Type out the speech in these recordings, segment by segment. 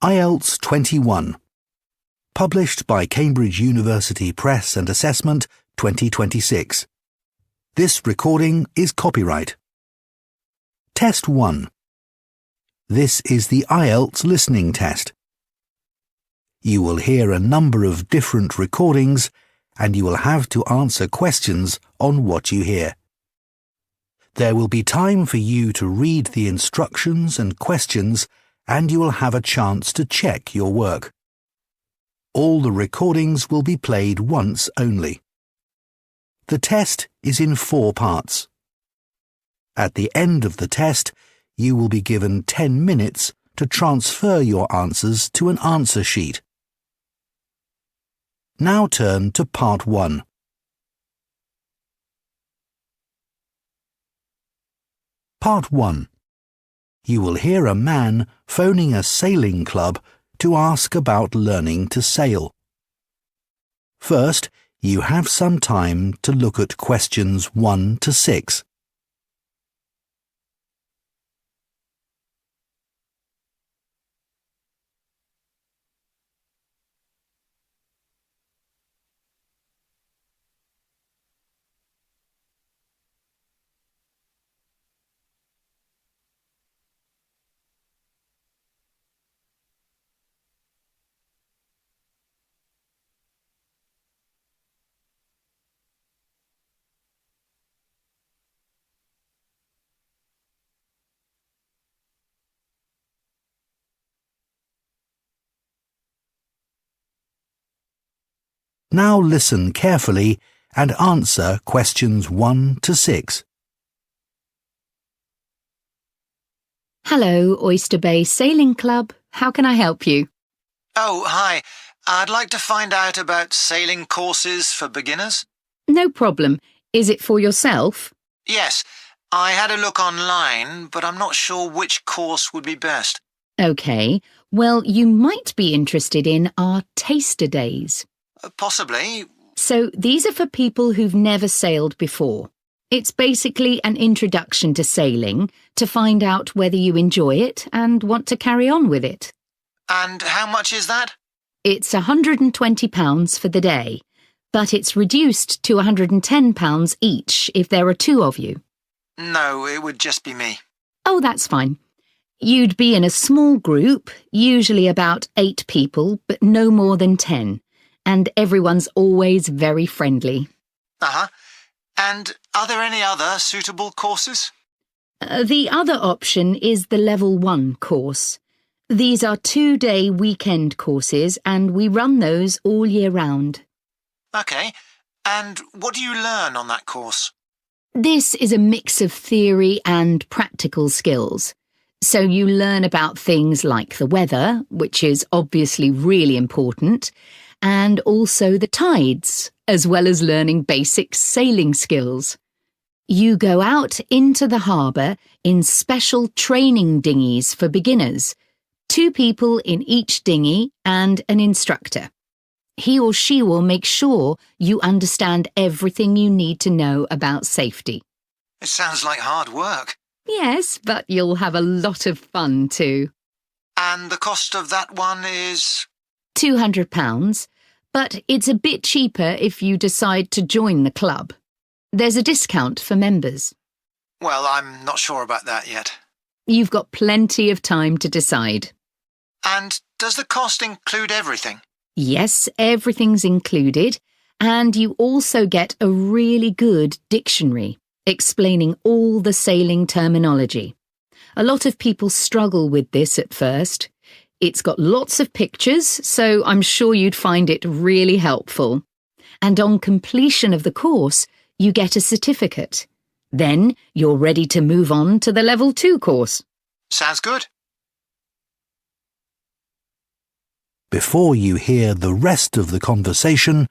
IELTS 21. Published by Cambridge University Press and Assessment 2026. This recording is copyright. Test 1. This is the IELTS listening test. You will hear a number of different recordings and you will have to answer questions on what you hear. There will be time for you to read the instructions and questions and you will have a chance to check your work. All the recordings will be played once only. The test is in 4 parts. At the end of the test, you will be given 10 minutes to transfer your answers to an answer sheet. Now turn to Part 1. Part 1. You will hear a man phoning a sailing club to ask about learning to sail. First, you have some time to look at questions 1 to 6. Now listen carefully and answer questions 1 to 6. Hello, Oyster Bay Sailing Club. How can I help you? Oh, hi. I'd like to find out about sailing courses for beginners. No problem. Is it for yourself? Yes, I had a look online, but I'm not sure which course would be best. OK. Well, you might be interested in our taster days. Possibly. So these are for people who've never sailed before. It's basically an introduction to sailing to find out whether you enjoy it and want to carry on with it. And how much is that? It's £120 for the day, but it's reduced to £110 each if there are 2 of you. No, it would just be me. Oh, that's fine. You'd be in a small group, usually about 8 people, but no more than 10. And everyone's always very friendly. Uh-huh. And are there any other suitable courses? The other option is the Level 1 course. These are 2-day weekend courses and we run those all year round. OK. And what do you learn on that course? This is a mix of theory and practical skills. So you learn about things like the weather, which is obviously really important, and also the tides, as well as learning basic sailing skills. You go out into the harbour in special training dinghies for beginners, 2 people in each dinghy and an instructor. He or she will make sure you understand everything you need to know about safety. It sounds like hard work. Yes, but you'll have a lot of fun too. And the cost of that one is? £200, but it's a bit cheaper if you decide to join the club. There's a discount for members. Well, I'm not sure about that yet. You've got plenty of time to decide. And does the cost include everything? Yes, everything's included, and you also get a really good dictionary explaining all the sailing terminology. A lot of people struggle with this at first. It's got lots of pictures, so I'm sure you'd find it really helpful. And on completion of the course, you get a certificate. Then you're ready to move on to the Level 2 course. Sounds good. Before you hear the rest of the conversation,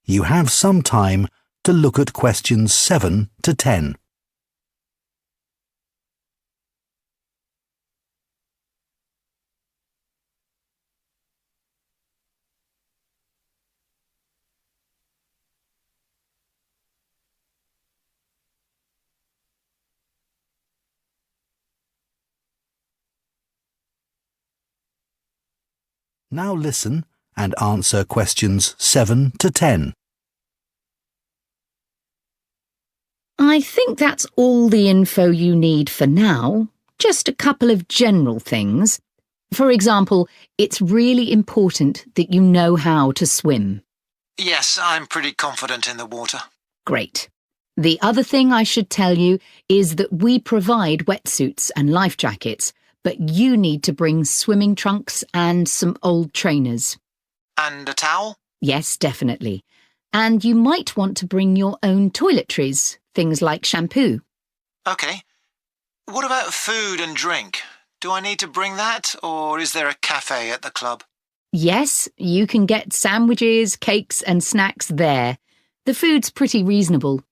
you have some time to look at questions 7 to 10. Now listen and answer questions 7 to 10. I think that's all the info you need for now. Just a couple of general things. For example, it's really important that you know how to swim. Yes, I'm pretty confident in the water. Great. The other thing I should tell you is that we provide wetsuits and life jackets, but you need to bring swimming trunks and some old trainers. And a towel? Yes, definitely. And you might want to bring your own toiletries, things like shampoo. OK. What about food and drink? Do I need to bring that, or is there a cafe at the club? Yes, you can get sandwiches, cakes and snacks there. The food's pretty reasonable.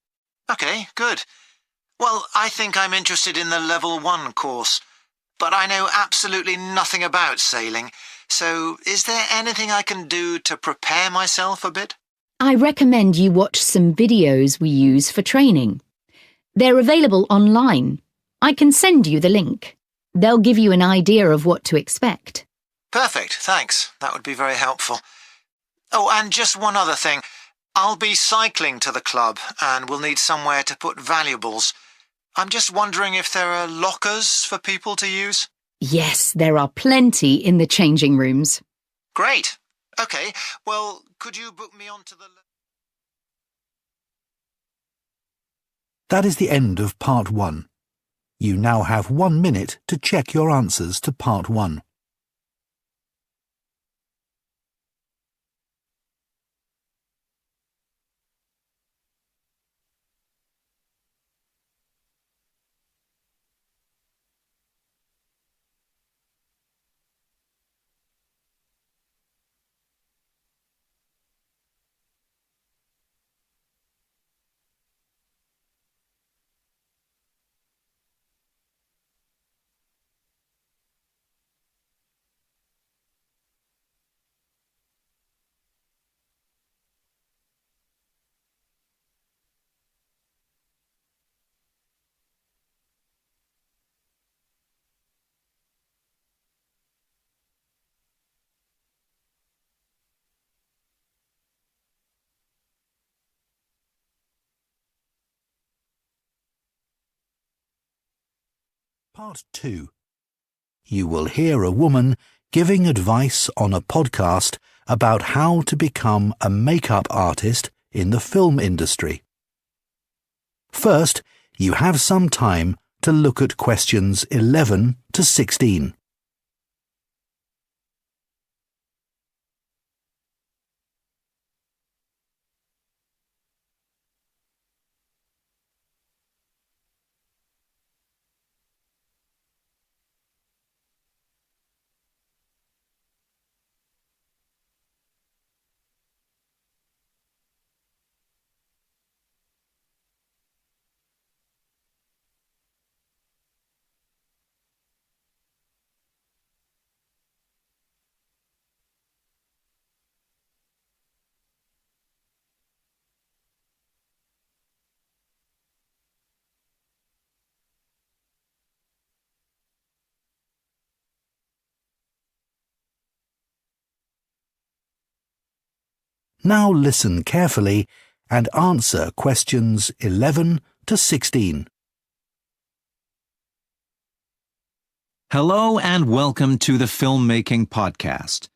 OK, good. Well, I think I'm interested in the Level 1 course, but I know absolutely nothing about sailing, so is there anything I can do to prepare myself a bit? I recommend you watch some videos we use for training. They're available online. I can send you the link. They'll give you an idea of what to expect. Perfect, thanks. That would be very helpful. Oh, and just one other thing. I'll be cycling to the club and we'll need somewhere to put valuables. I'm just wondering if there are lockers for people to use? Yes, there are plenty in the changing rooms. Great. OK, well, could you book me onto the... That is the end of Part 1. You now have 1 minute to check your answers to Part 1. Part 2. You will hear a woman giving advice on a podcast about how to become a makeup artist in the film industry. First, you have some time to look at questions 11 to 16. Now listen carefully and answer questions 11 to 16. Hello and welcome to the Filmmaking Podcast.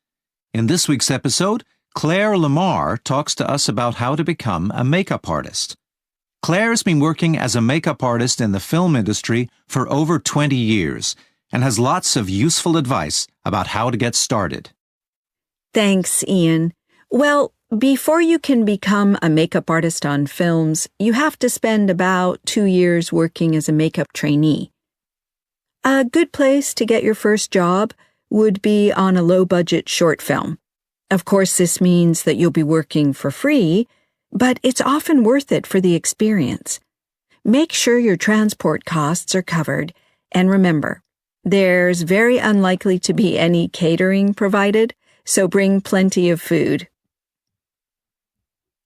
In this week's episode, Claire Lamar talks to us about how to become a makeup artist. Claire's been working as a makeup artist in the film industry for over 20 years and has lots of useful advice about how to get started. Thanks, Ian. Well, before you can become a makeup artist on films, you have to spend about 2 years working as a makeup trainee. A good place to get your first job would be on a low-budget short film. Of course, this means that you'll be working for free, but it's often worth it for the experience. Make sure your transport costs are covered, and remember, there's very unlikely to be any catering provided, so bring plenty of food.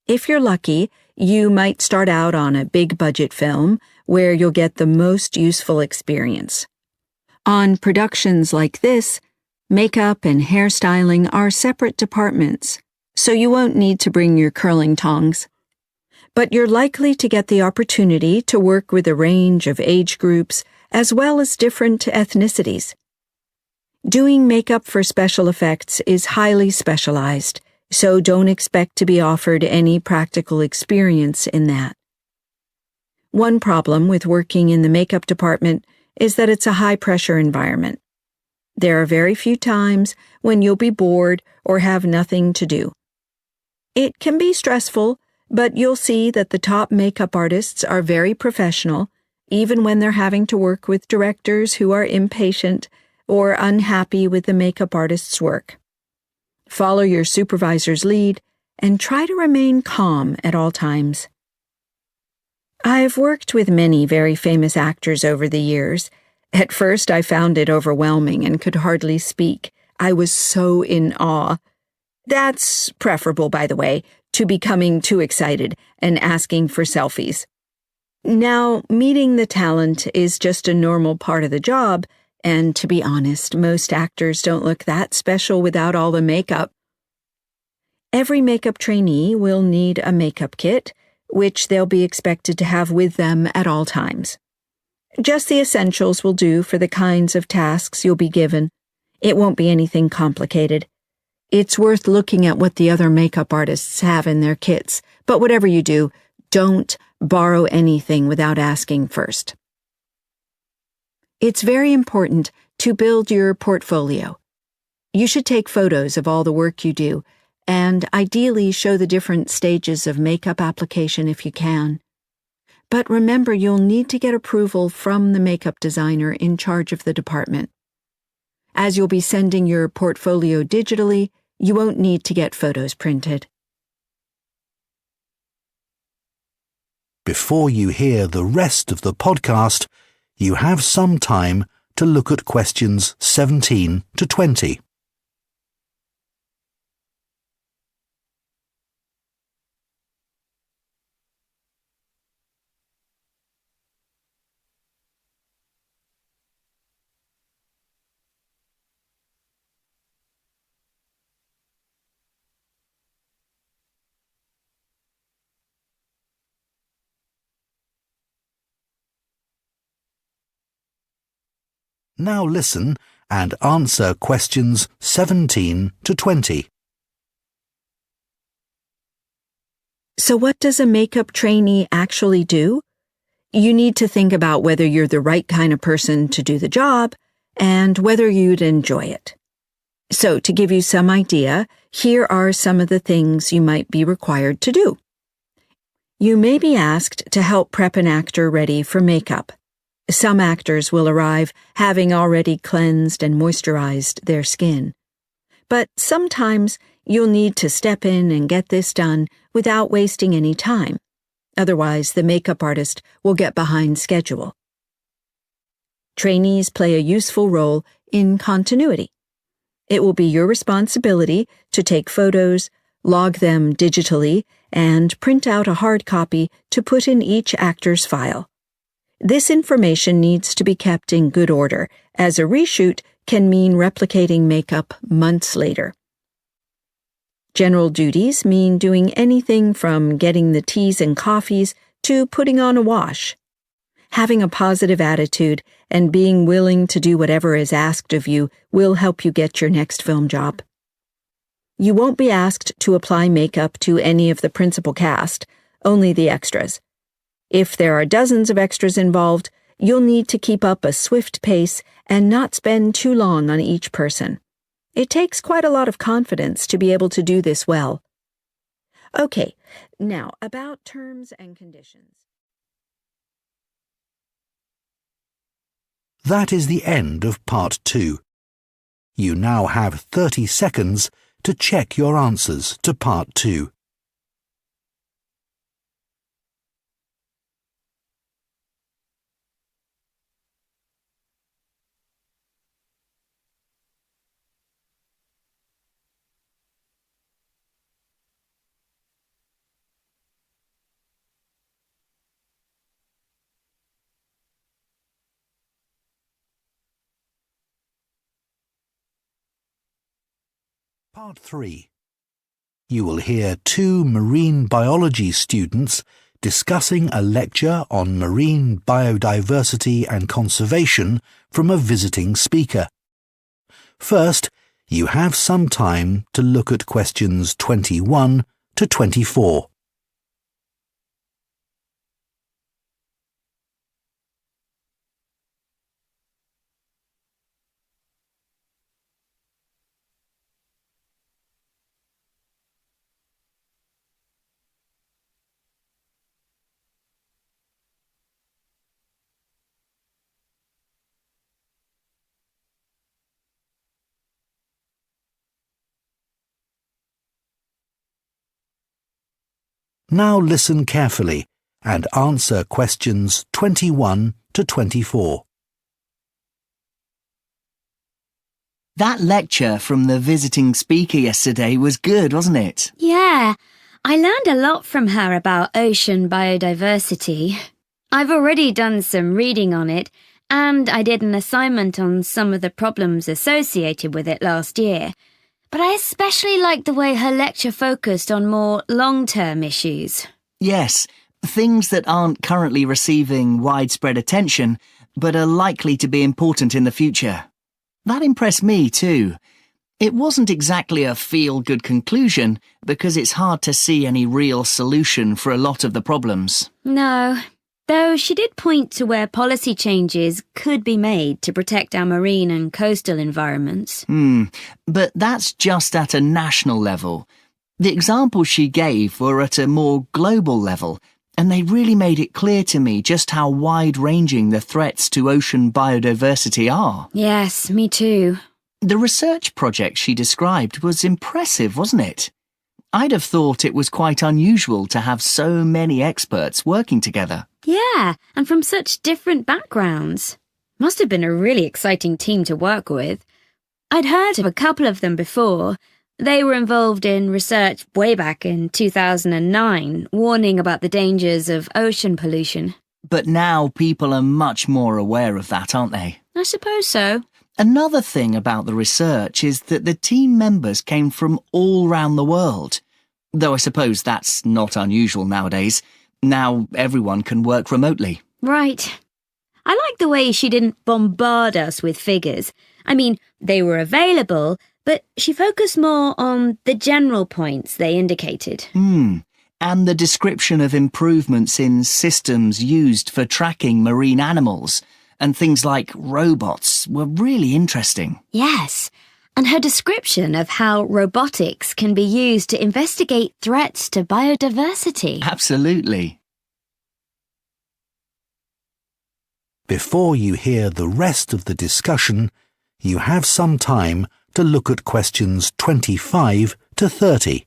If you're lucky, you might start out on a big-budget film where you'll get the most useful experience. On productions like this, Makeup and hairstyling are separate departments, so you won't need to bring your curling tongs. But you're likely to get the opportunity to work with a range of age groups as well as different ethnicities. Doing makeup for special effects is highly specialized, so don't expect to be offered any practical experience in that. One problem with working in the makeup department is that it's a high-pressure environment. There are very few times when you'll be bored or have nothing to do. It can be stressful, but you'll see that the top makeup artists are very professional, even when they're having to work with directors who are impatient or unhappy with the makeup artist's work. Follow your supervisor's lead and try to remain calm at all times. I've worked with many very famous actors over the years. At first, I found it overwhelming and could hardly speak. I was so in awe. That's preferable, by the way, to becoming too excited and asking for selfies. Now, meeting the talent is just a normal part of the job, and to be honest, most actors don't look that special without all the makeup. Every makeup trainee will need a makeup kit, which they'll be expected to have with them at all times. Just the essentials will do for the kinds of tasks you'll be given. It won't be anything complicated. It's worth looking at what the other makeup artists have in their kits, but whatever you do, don't borrow anything without asking first. It's very important to build your portfolio. You should take photos of all the work you do, and ideally show the different stages of makeup application if you can. But remember, you'll need to get approval from the makeup designer in charge of the department. As you'll be sending your portfolio digitally, you won't need to get photos printed. Before you hear the rest of the podcast, you have some time to look at questions 17 to 20. Now listen and answer questions 17 to 20. So what does a makeup trainee actually do? You need to think about whether you're the right kind of person to do the job and whether you'd enjoy it. So to give you some idea, here are some of the things you might be required to do. You may be asked to help prep an actor ready for makeup. Some actors will arrive having already cleansed and moisturized their skin. But sometimes you'll need to step in and get this done without wasting any time. Otherwise, the makeup artist will get behind schedule. Trainees play a useful role in continuity. It will be your responsibility to take photos, log them digitally, and print out a hard copy to put in each actor's file. This information needs to be kept in good order, as a reshoot can mean replicating makeup months later. General duties mean doing anything from getting the teas and coffees to putting on a wash. Having a positive attitude and being willing to do whatever is asked of you will help you get your next film job. You won't be asked to apply makeup to any of the principal cast, only the extras. If there are dozens of extras involved, you'll need to keep up a swift pace and not spend too long on each person. It takes quite a lot of confidence to be able to do this well. Okay, now about terms and conditions. That is the end of part 2. You now have 30 seconds to check your answers to part 2. Part 3. You will hear 2 marine biology students discussing a lecture on marine biodiversity and conservation from a visiting speaker. First, you have some time to look at questions 21 to 24. Now listen carefully and answer questions 21 to 24. That lecture from the visiting speaker yesterday was good, wasn't it? Yeah, I learned a lot from her about ocean biodiversity. I've already done some reading on it, and I did an assignment on some of the problems associated with it last year. But I especially liked the way her lecture focused on more long-term issues. Yes, things that aren't currently receiving widespread attention, but are likely to be important in the future. That impressed me too. It wasn't exactly a feel-good conclusion, because it's hard to see any real solution for a lot of the problems. No, though she did point to where policy changes could be made to protect our marine and coastal environments. But that's just at a national level. The examples she gave were at a more global level, and they really made it clear to me just how wide-ranging the threats to ocean biodiversity are. Yes, me too. The research project she described was impressive, wasn't it? I'd have thought it was quite unusual to have so many experts working together. Yeah, and from such different backgrounds. Must have been a really exciting team to work with. I'd heard of a couple of them before. They were involved in research way back in 2009, warning about the dangers of ocean pollution. But now people are much more aware of that, aren't they? I suppose so. Another thing about the research is that the team members came from all round the world. Though I suppose that's not unusual nowadays. Now everyone can work remotely. Right. I like the way she didn't bombard us with figures. I mean, they were available, but she focused more on the general points they indicated. And the description of improvements in systems used for tracking marine animals and things like robots were really interesting. Yes, and her description of how robotics can be used to investigate threats to biodiversity. Absolutely. Before you hear the rest of the discussion, you have some time to look at questions 25 to 30.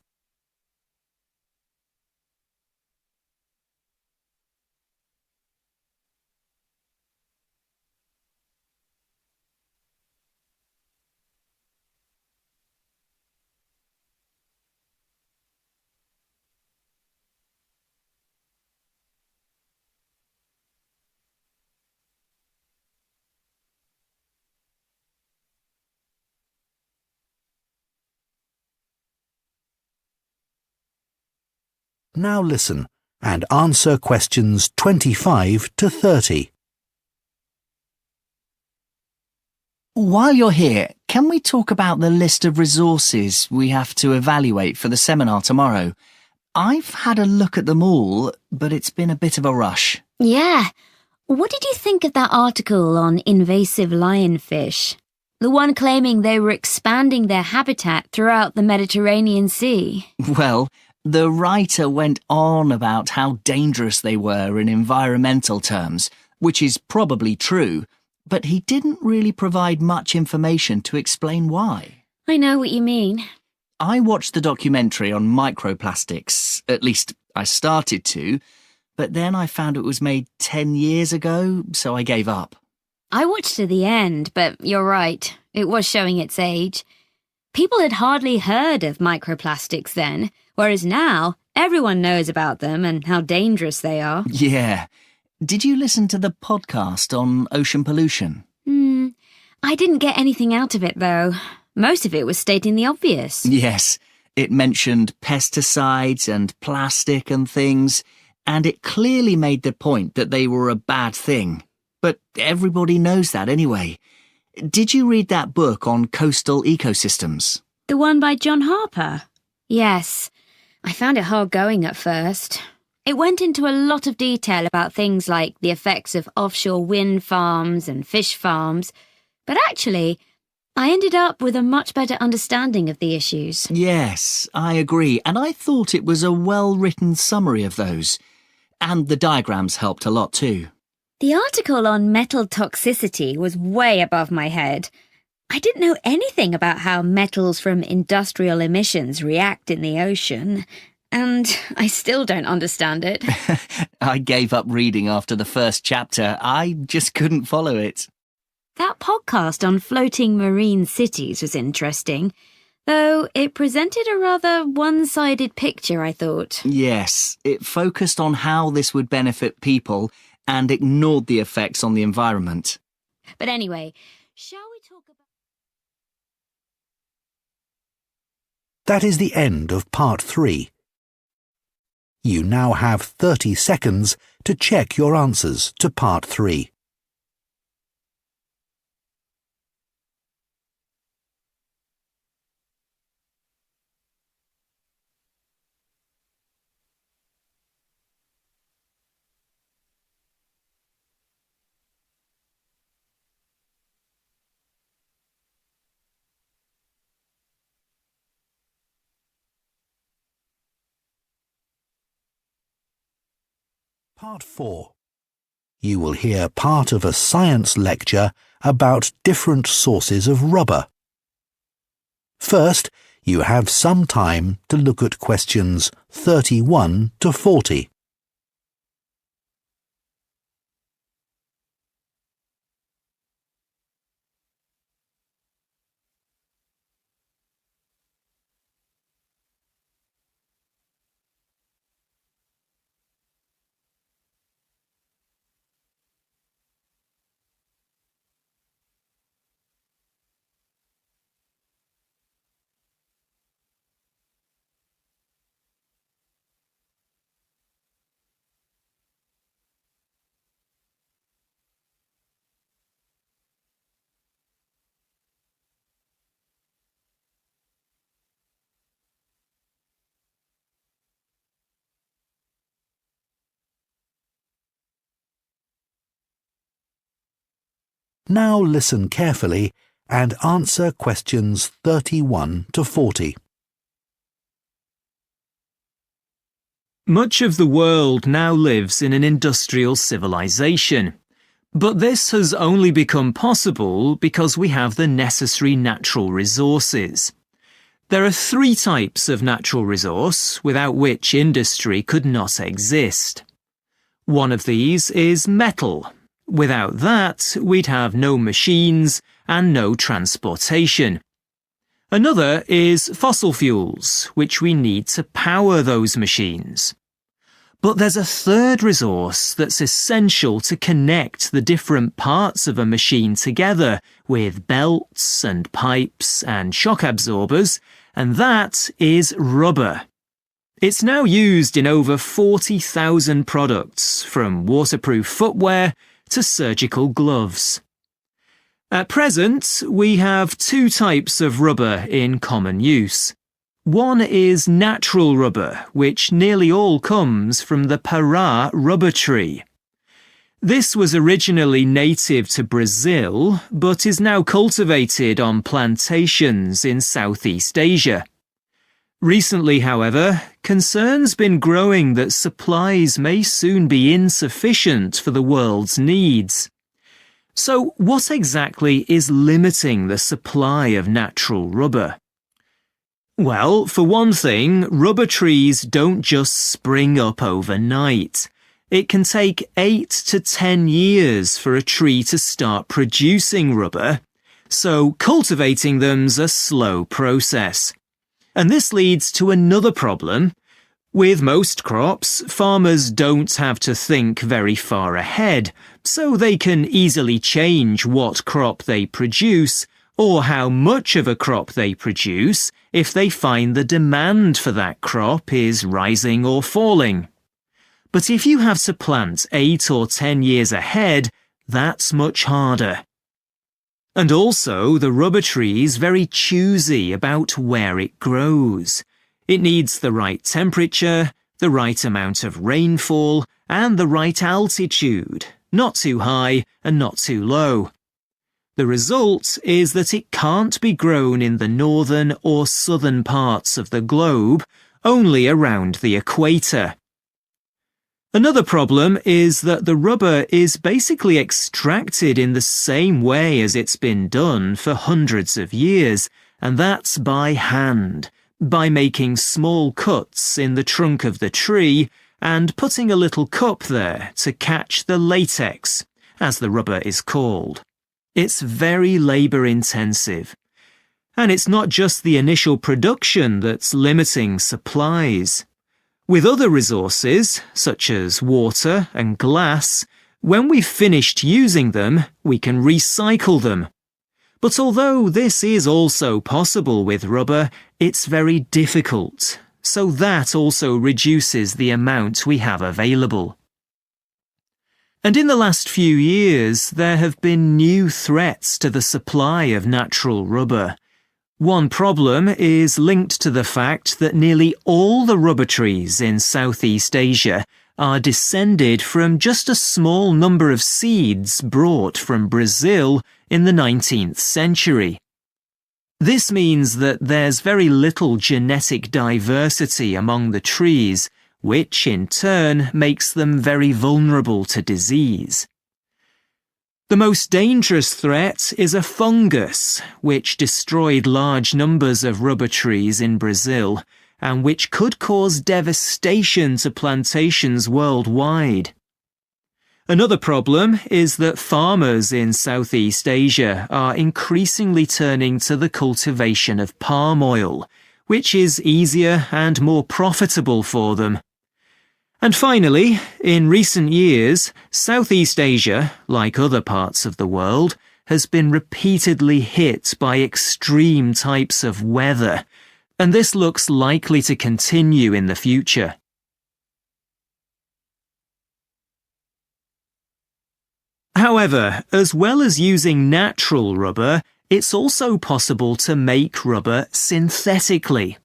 Now listen and answer questions 25 to 30. While you're here, can we talk about the list of resources we have to evaluate for the seminar tomorrow? I've had a look at them all, but it's been a bit of a rush. Yeah. What did you think of that article on invasive lionfish? The one claiming they were expanding their habitat throughout the Mediterranean Sea. Well, the writer went on about how dangerous they were in environmental terms, which is probably true, but he didn't really provide much information to explain why. I know what you mean. I watched the documentary on microplastics, at least I started to, but then I found it was made 10 years ago, so I gave up. I watched to the end, but you're right, it was showing its age. People had hardly heard of microplastics then, whereas now everyone knows about them and how dangerous they are. Yeah. Did you listen to the podcast on ocean pollution? I didn't get anything out of it though. Most of it was stating the obvious. Yes, it mentioned pesticides and plastic and things, and it clearly made the point that they were a bad thing. But everybody knows that anyway. Did you read that book on coastal ecosystems? The one by John Harper? Yes. I found it hard going at first. It went into a lot of detail about things like the effects of offshore wind farms and fish farms, but actually, I ended up with a much better understanding of the issues. Yes, I agree, and I thought it was a well-written summary of those. And the diagrams helped a lot too. The article on metal toxicity was way above my head. I didn't know anything about how metals from industrial emissions react in the ocean, and I still don't understand it. I gave up reading after the first chapter. I just couldn't follow it. That podcast on floating marine cities was interesting, though it presented a rather one-sided picture, I thought. Yes, it focused on how this would benefit people and ignored the effects on the environment. But anyway, shall we talk about... That is the end of part 3. You now have 30 seconds to check your answers to part 3. Part 4. You will hear part of a science lecture about different sources of rubber. First, you have some time to look at questions 31 to 40. Now listen carefully and answer questions 31 to 40. Much of the world now lives in an industrial civilization, but this has only become possible because we have the necessary natural resources. There are 3 types of natural resource without which industry could not exist. One of these is metal. Without that, we'd have no machines and no transportation. Another is fossil fuels, which we need to power those machines. But there's a third resource that's essential to connect the different parts of a machine together with belts and pipes and shock absorbers, and that is rubber. It's now used in over 40,000 products, from waterproof footwear to surgical gloves. At present, we have 2 types of rubber in common use. One is natural rubber, which nearly all comes from the Pará rubber tree. This was originally native to Brazil, but is now cultivated on plantations in Southeast Asia. Recently, however, concern's been growing that supplies may soon be insufficient for the world's needs. So, what exactly is limiting the supply of natural rubber? Well, for one thing, rubber trees don't just spring up overnight. It can take 8 to 10 years for a tree to start producing rubber, so cultivating them's a slow process. And this leads to another problem. With most crops, farmers don't have to think very far ahead, so they can easily change what crop they produce or how much of a crop they produce if they find the demand for that crop is rising or falling. But if you have to plant 8 or 10 years ahead, that's much harder. And also, the rubber tree is very choosy about where it grows. It needs the right temperature, the right amount of rainfall, and the right altitude, not too high and not too low. The result is that it can't be grown in the northern or southern parts of the globe, only around the equator. Another problem is that the rubber is basically extracted in the same way as it's been done for hundreds of years, and that's by hand, by making small cuts in the trunk of the tree and putting a little cup there to catch the latex, as the rubber is called. It's very labour-intensive. And it's not just the initial production that's limiting supplies. With other resources, such as water and glass, when we've finished using them, we can recycle them. But although this is also possible with rubber, it's very difficult, so that also reduces the amount we have available. And in the last few years, there have been new threats to the supply of natural rubber. One problem is linked to the fact that nearly all the rubber trees in Southeast Asia are descended from just a small number of seeds brought from Brazil in the 19th century. This means that there's very little genetic diversity among the trees, which in turn makes them very vulnerable to disease. The most dangerous threat is a fungus, which destroyed large numbers of rubber trees in Brazil, and which could cause devastation to plantations worldwide. Another problem is that farmers in Southeast Asia are increasingly turning to the cultivation of palm oil, which is easier and more profitable for them. And finally, in recent years, Southeast Asia, like other parts of the world, has been repeatedly hit by extreme types of weather, and this looks likely to continue in the future. However, as well as using natural rubber, it's also possible to make rubber synthetically.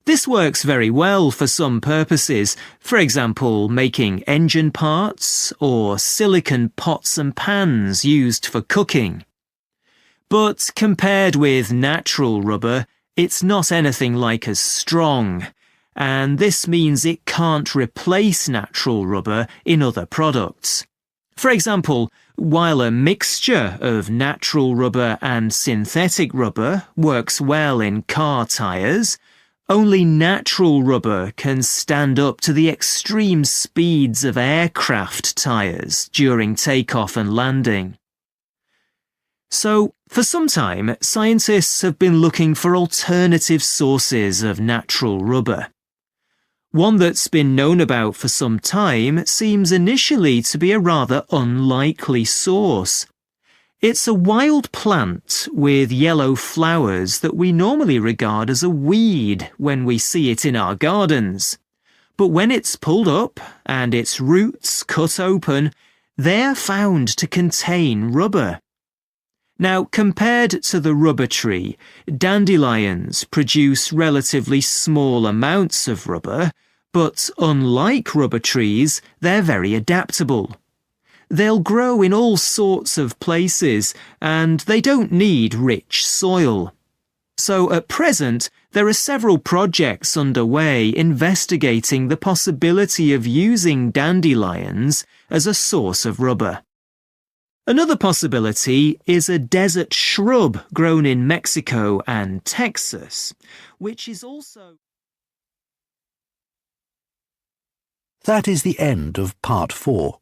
This works very well for some purposes, for example, making engine parts or silicone pots and pans used for cooking. But compared with natural rubber, it's not anything like as strong, and this means it can't replace natural rubber in other products. For example, while a mixture of natural rubber and synthetic rubber works well in car tyres, only natural rubber can stand up to the extreme speeds of aircraft tyres during takeoff and landing. So, for some time, scientists have been looking for alternative sources of natural rubber. One that's been known about for some time seems initially to be a rather unlikely source. It's a wild plant with yellow flowers that we normally regard as a weed when we see it in our gardens. But when it's pulled up and its roots cut open, they're found to contain rubber. Now, compared to the rubber tree, dandelions produce relatively small amounts of rubber, but unlike rubber trees, they're very adaptable. They'll grow in all sorts of places, and they don't need rich soil. So at present, there are several projects underway investigating the possibility of using dandelions as a source of rubber. Another possibility is a desert shrub grown in Mexico and Texas, which is also... That is the end of Part 4.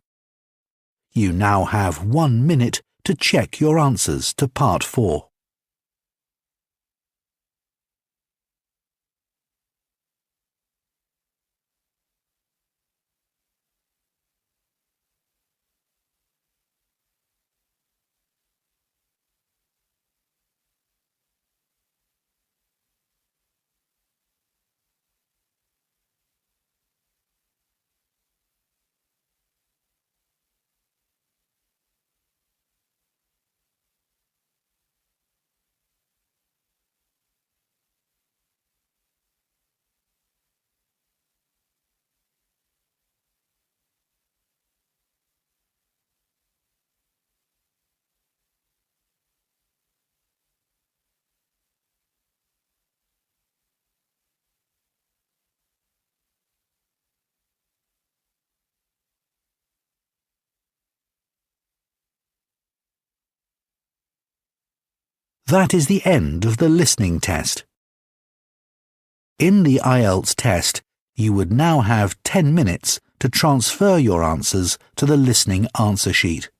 You now have 1 minute to check your answers to Part 4. That is the end of the listening test. In the IELTS test, you would now have 10 minutes to transfer your answers to the listening answer sheet.